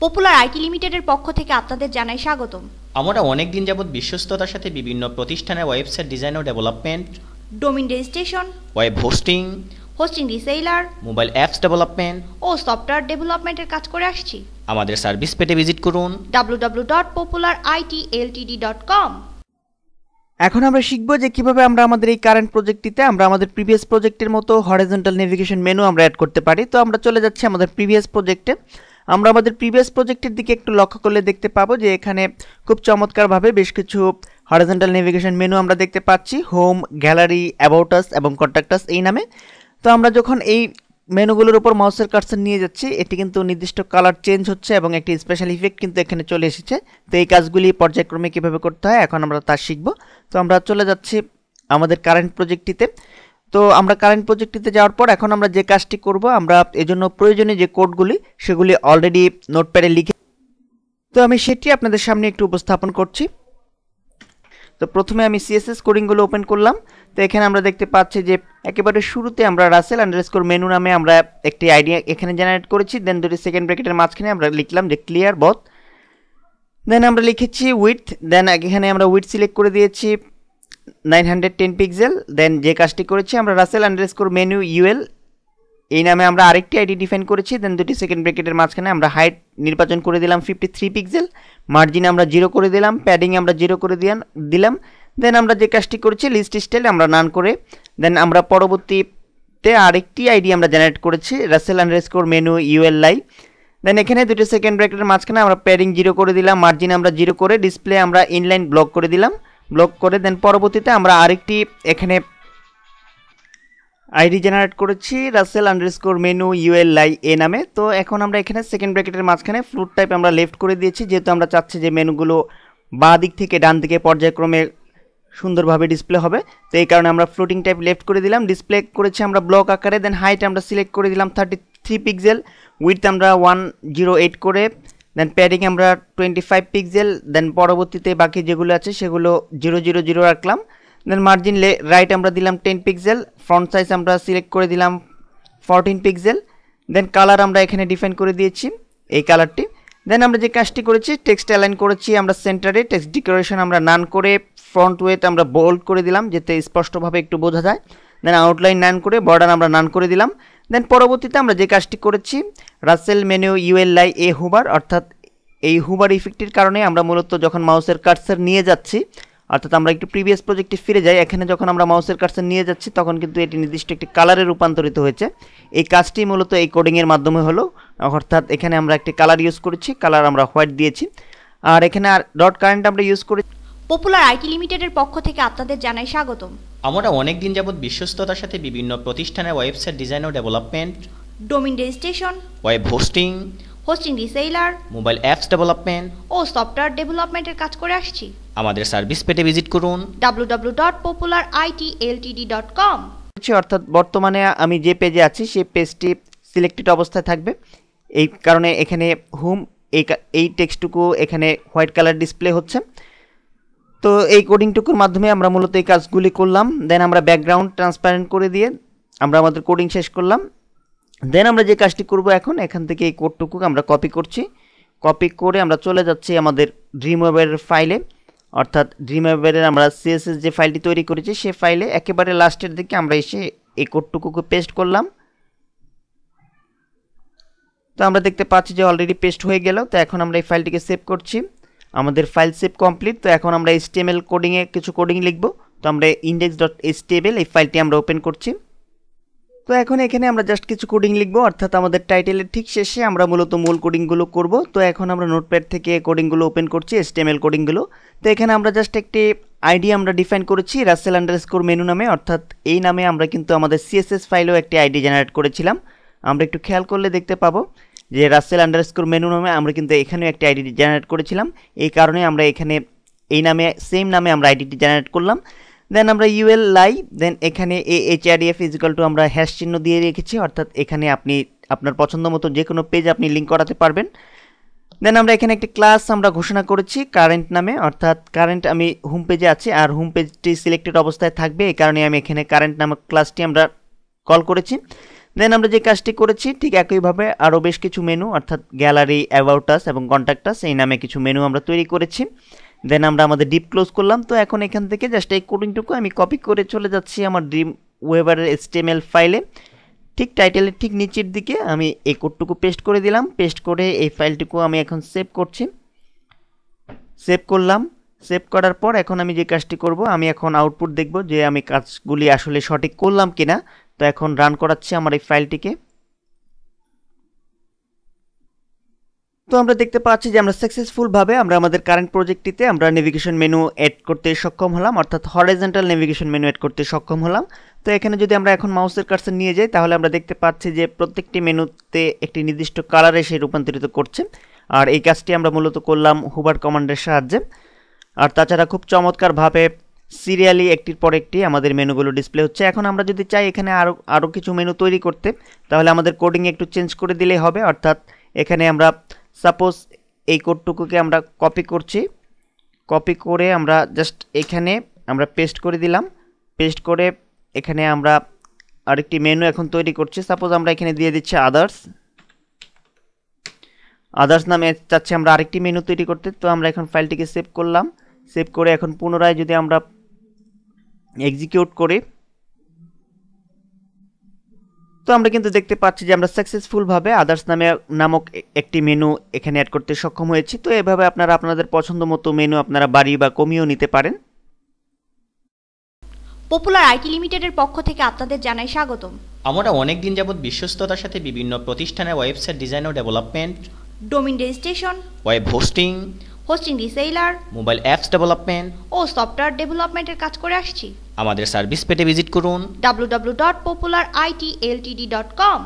Popular IT লিমিটেডের পক্ষ থেকে আপনাদের জানাই স্বাগতম। আমরা অনেক দিন যাবত বিশ্বস্ততার সাথে বিভিন্ন প্রতিষ্ঠানের ওয়েবসাইট ডিজাইন ও development, domain registration, web hosting, reseller, mobile apps development ও সফটওয়্যার ডেভেলপমেন্টের কাজ করে আসছি। আমাদের সার্ভিস পেটে ভিজিট করুন www.popularitl.com। এখন আমরা শিখব যে কিভাবে আমরা আমাদের এই কারেন্ট প্রজেক্টটিতে আমরা আমাদের প্রিভিয়াস প্রজেক্টের মতো হরাইজন্টাল নেভিগেশন মেনু আমরা অ্যাড করতে পারি। তো আমরা চলে যাচ্ছি আমাদের প্রিভিয়াস প্রজেক্টে। আমরা আমাদের প্রিভিয়াস প্রজেক্টের দিকে একটু লক্ষ্য করলে দেখতে পাবো যে এখানে খুব চমৎকারভাবে বেশ কিছু হরাইজন্টাল নেভিগেশন মেনু আমরা দেখতে পাচ্ছি, হোম, গ্যালারি, অ্যাবাউট আস এবং কন্ট্যাক্ট আস এই নামে। তো আমরা যখন এই মেনুগুলোর উপর মাউসের কার্সার নিয়ে যাচ্ছি, এটি কিন্তু নির্দিষ্ট কালার চেঞ্জ হচ্ছে এবং একটি স্পেশাল ইফেক্ট কিন্তু এখানে চলে এসেছে। তো এই কাজগুলি পর্যায়ক্রমে কীভাবে করতে হয় এখন আমরা তা শিখব। তো আমরা চলে যাচ্ছি আমাদের কারেন্ট প্রজেক্টটিতে। তো আমরা কারেন্ট প্রজেক্টটিতে যাওয়ার পর এখন আমরা যে কাজটি করব, আমরা এজন্য প্রয়োজনীয় যে কোডগুলি সেগুলি অলরেডি নোটপ্যাডে লিখে, তো আমি সেটি আপনাদের সামনে একটু উপস্থাপন করছি। তো প্রথমে আমি সিএসএস কোডিংগুলো ওপেন করলাম। তো এখানে আমরা দেখতে পাচ্ছি যে একেবারে শুরুতে আমরা রাসেল আন্ডারস্কোর মেনু নামে আমরা একটি আইডিয়া এখানে জেনারেট করেছি। দেন দুটি সেকেন্ড ব্র্যাকেটের মাঝখানে আমরা লিখলাম যে ক্লিয়ার বথ। দেন আমরা লিখেছি উইথ, দেন এখানে আমরা উইথ সিলেক্ট করে দিয়েছি 910 পিক্সেল। দেন যে কাজটি করেছি আমরা রাসেল আন্ডারস্কোর মেনু ইউএল এই নামে আমরা আরেকটি আইডি ডিফাইন করেছি। দেন দুটি সেকেন্ড ব্র্যাকেটের মাঝখানে আমরা হাইট নির্বাচন করে দিলাম 53 পিক্সেল, মার্জিন আমরা 0 করে দিলাম, প্যাডিং আমরা 0 করে দিলাম। দেন আমরা যে কাজটি করেছি লিস্ট স্টাইল আমরা নান করে, দেন আমরা পরবর্তীতে আরেকটি আইডি আমরা জেনারেট করেছি রাসেল আন্ডারস্কোর মেনু ইউএল লাই। দেন এখানে দুটি সেকেন্ড ব্র্যাকেটের মাঝখানে আমরা প্যাডিং 0 করে দিলাম, মার্জিন আমরা 0 করে, ডিসপ্লে আমরা ইনলাইন ব্লক করে দিলাম, ব্লক করে। দেন পরবর্তীতে আমরা আরেকটি এখানে আইডি জেনারেট করেছি রাসেল আন্ডারস্কোর মেনু ইউএল লাই এ নামে। তো এখন আমরা এখানে সেকেন্ড ব্র্যাকেটের মাঝখানে ফ্লুট টাইপ আমরা লেফট করে দিয়েছি, যেহেতু আমরা চাচ্ছি যে মেনুগুলো বাঁ দিক থেকে ডান দিকে পর্যায়ক্রমে সুন্দরভাবে ডিসপ্লে হবে। তো এই কারণে আমরা ফ্লোটিং টাইপ লেফট করে দিলাম, ডিসপ্লে করেছি আমরা ব্লক আকারে। দেন হাইট আমরা সিলেক্ট করে দিলাম 33 পিক্সেল, উইথ আমরা 108 করে, দেন প্যাডিং আমরা 25 পিক্সেল। দেন পরবর্তীতে বাকি যেগুলো আছে সেগুলো 000 রাখলাম। দেন মার্জিন রাইট আমরা দিলাম 10 পিক্সেল, ফ্রন্ট সাইজ আমরা সিলেক্ট করে দিলাম 14 পিক্সেল। দেন কালার আমরা এখানে ডিফাইন করে দিয়েছি এই কালারটি। দেন আমরা যে কাজটি করেছি টেক্সট অ্যালাইন করেছি আমরা সেন্টারে, টেক্সট ডেকোরেশন আমরা নান করে, ফ্রন্ট ওয়েট আমরা বোল্ড করে দিলাম যাতে স্পষ্টভাবে একটু বোঝা যায়। দেন আউটলাইন নান করে, বর্ডার আমরা নান করে দিলাম। দেন পরবর্তীতে আমরা যে কাজটি করেছি রাসেল মেনু ইউএল লাই এ হুবার, অর্থাৎ এই হুবার ইফেক্টের কারণে আমরা মূলত যখন মাউসের কার্সার নিয়ে যাচ্ছি, অর্থাৎ আমরা একটু প্রিভিয়াস প্রজেক্টে ফিরে যাই, এখানে যখন আমরা মাউসের কার্সার নিয়ে যাচ্ছি তখন কিন্তু এটি নির্দিষ্ট একটি কালারে রূপান্তরিত হয়েছে। এই কাজটি মূলত এই কোডিংয়ের মাধ্যমে হলো, অর্থাৎ এখানে আমরা একটি কালার ইউজ করেছি, কালার আমরা হোয়াইট দিয়েছি। আর এখানে ডট কারেন্ট আমরা ইউজ করি। পপুলার আইটি লিমিটেডের পক্ষ থেকে আপনাদের জানাই স্বাগতম। আমরা অনেক দিন যাবত বিশ্বস্ততার সাথে বিভিন্ন প্রতিষ্ঠানের ওয়েবসাইট ডিজাইন ও development, domain registration, web hosting, reseller, mobile apps development ও সফটওয়্যার ডেভেলপমেন্টের কাজ করে আসছি। আমাদের সার্ভিস পেটে ভিজিট করুন www.popularitl.com। অর্থাৎ বর্তমানে আমি যে পেজে আছি সেই পেজটি সিলেক্টেড অবস্থায় থাকবে, এই কারণে এখানে হোম এই টেক্সটটুকু এখানে হোয়াইট কালার ডিসপ্লে হচ্ছে। তো এই কোডিংটুকুর মাধ্যমে আমরা মূলত এই কাজগুলি করলাম। দেন আমরা ব্যাকগ্রাউন্ড ট্রান্সপারেন্ট করে দিয়ে আমরা আমাদের কোডিং শেষ করলাম। দেন আমরা যে কাজটি করব এখন এখান থেকে এই কোডটুকু আমরা কপি করছি, কপি করে আমরা চলে যাচ্ছি আমাদের ড্রিমওয়েভের ফাইলে, অর্থাৎ ড্রিমওয়েভের আমরা সিএসএস যে ফাইলটি তৈরি করেছি সেই ফাইলে একেবারে লাস্টের দিকে আমরা এসে এই কোডটুকুকে পেস্ট করলাম। তো আমরা দেখতে পাচ্ছি যে অলরেডি পেস্ট হয়ে গেল। তো এখন আমরা এই ফাইলটিকে সেভ করছি, আমাদের ফাইল সেভ কমপ্লিট। তো এখন আমরা HTML কোডিংয়ে কিছু কোডিং লিখব। তো আমরা index.html এই ফাইলটি আমরা ওপেন করছি। তো এখন এখানে আমরা জাস্ট কিছু কোডিং লিখব, অর্থাৎ আমাদের টাইটেলের ঠিক শেষে আমরা মূলত মূল কোডিংগুলো করব। তো এখন আমরা নোটপ্যাড থেকে কোডিংগুলো ওপেন করছি, HTML কোডিংগুলো। তো এখানে আমরা জাস্ট একটি আইডি আমরা ডিফাইন করেছি রাসেল আন্ডারস্কোর মেনু নামে, অর্থাৎ এই নামে আমরা কিন্তু আমাদের CSS ফাইলেও একটি আইডি জেনারেট করেছিলাম। আমরা একটু খেয়াল করলে দেখতে পাবো যে রাসেল আন্ডারস্কোর মেনু নামে আমরা কিন্তু এখানেও একটি আইডি জেনারেট করেছিলাম, এই কারণে আমরা এখানে এই নামে সেম নামে আমরা আইডিটি জেনারেট করলাম। দেন আমরা ইউএল লাই, দেন এখানে AHREF = আমরা হ্যাশ চিহ্ন দিয়ে রেখেছি, অর্থাৎ এখানে আপনি আপনার পছন্দ মতো যে কোনো পেজ আপনি লিঙ্ক করাতে পারবেন। দেন আমরা এখানে একটি ক্লাস আমরা ঘোষণা করেছি কারেন্ট নামে, অর্থাৎ কারেন্ট আমি হোম পেজে আছি আর হোম পেজটি সিলেক্টেড অবস্থায় থাকবে, এই কারণে আমি এখানে কারেন্ট নামক ক্লাসটি আমরা কল করেছি। দেন আমরা যে কাজটি করেছি ঠিক একইভাবে আরও বেশ কিছু মেনু অর্থাৎ গ্যালারি, অ্যাবাউট আস এবং কন্ট্যাক্ট আস এই নামে কিছু মেনু আমরা তৈরি করেছি। দেন আমরা আমাদের ডিপ ক্লোজ করলাম। তো এখন এখান থেকে জাস্ট এই কোডিংটুকু আমি কপি করে চলে যাচ্ছি আমার ড্রিম ওয়েভারের HTML ফাইলে। ঠিক টাইটেলের ঠিক নিচের দিকে আমি এই কোডটুকু পেস্ট করে দিলাম। পেস্ট করে এই ফাইলটুকু আমি এখন সেভ করছি। সেভ করলাম। সেভ করার পর এখন আমি যে কাজটি করব, আমি এখন আউটপুট দেখব যে আমি কাজগুলি আসলে সঠিক করলাম কিনা। তো এখন রান করাচ্ছি আমার এই ফাইলটিকে। তো আমরা দেখতে পাচ্ছি যে আমরা সাকসেসফুলভাবে আমরা আমাদের কারেন্ট প্রজেক্টটিতে আমরা নেভিগেশন মেনু অ্যাড করতে সক্ষম হলাম, অর্থাৎ হরাইজন্টাল নেভিগেশন মেনু অ্যাড করতে সক্ষম হলাম। তো এখানে যদি আমরা এখন মাউসের কার্সার নিয়ে যাই তাহলে আমরা দেখতে পাচ্ছি যে প্রত্যেকটি মেনুতে একটি নির্দিষ্ট কালারে সে রূপান্তরিত করছে। আর এই কাজটি আমরা মূলত করলাম হুবার কমান্ডের সাহায্যে। আর তাছাড়া খুব চমৎকারভাবে সিরিয়ালি একটির পর একটি আমাদের মেনুগুলো ডিসপ্লে হচ্ছে। এখন আমরা যদি চাই এখানে আরও কিছু মেনু তৈরি করতে, তাহলে আমাদের কোডিং একটু চেঞ্জ করে দিলেই হবে। অর্থাৎ এখানে আমরা সাপোজ এই কোডটুকুকে আমরা কপি করছি, কপি করে আমরা জাস্ট এখানে আমরা পেস্ট করে দিলাম। পেস্ট করে এখানে আমরা আরেকটি মেনু এখন তৈরি করছি। সাপোজ আমরা এখানে দিয়ে দিচ্ছি আদার্স নামে চাচ্ছি আমরা আরেকটি মেনু তৈরি করতে। তো আমরা এখন ফাইলটিকে সেভ করলাম। সেভ করে এখন পুনরায় যদি আমরা এক্সিকিউট করি, তো আমরা কিন্তু দেখতে পাচ্ছি যে আমরা সাকসেসফুলভাবে আদার্স নামক একটি মেনু এখানে অ্যাড করতে সক্ষম হয়েছি। তো এভাবে আপনারা আপনাদের পছন্দ মতো মেনু আপনারা বাড়িয়ে বা কমিয়েও নিতে পারেন। পপুলার আইটি লিমিটেডের পক্ষ থেকে আপনাদের জানাই স্বাগতম। আমরা অনেক দিন যাবৎ বিশ্বস্ততার সাথে বিভিন্ন প্রতিষ্ঠানের ওয়েবসাইট ডিজাইন ও development, domain registration, web hosting, hosting reseller mobile apps development ও সফটওয়্যার ডেভেলপমেন্টের কাজ করে আসছি। আমাদের সার্ভিস পেটে ভিজিট করুন www.popularitLtd.com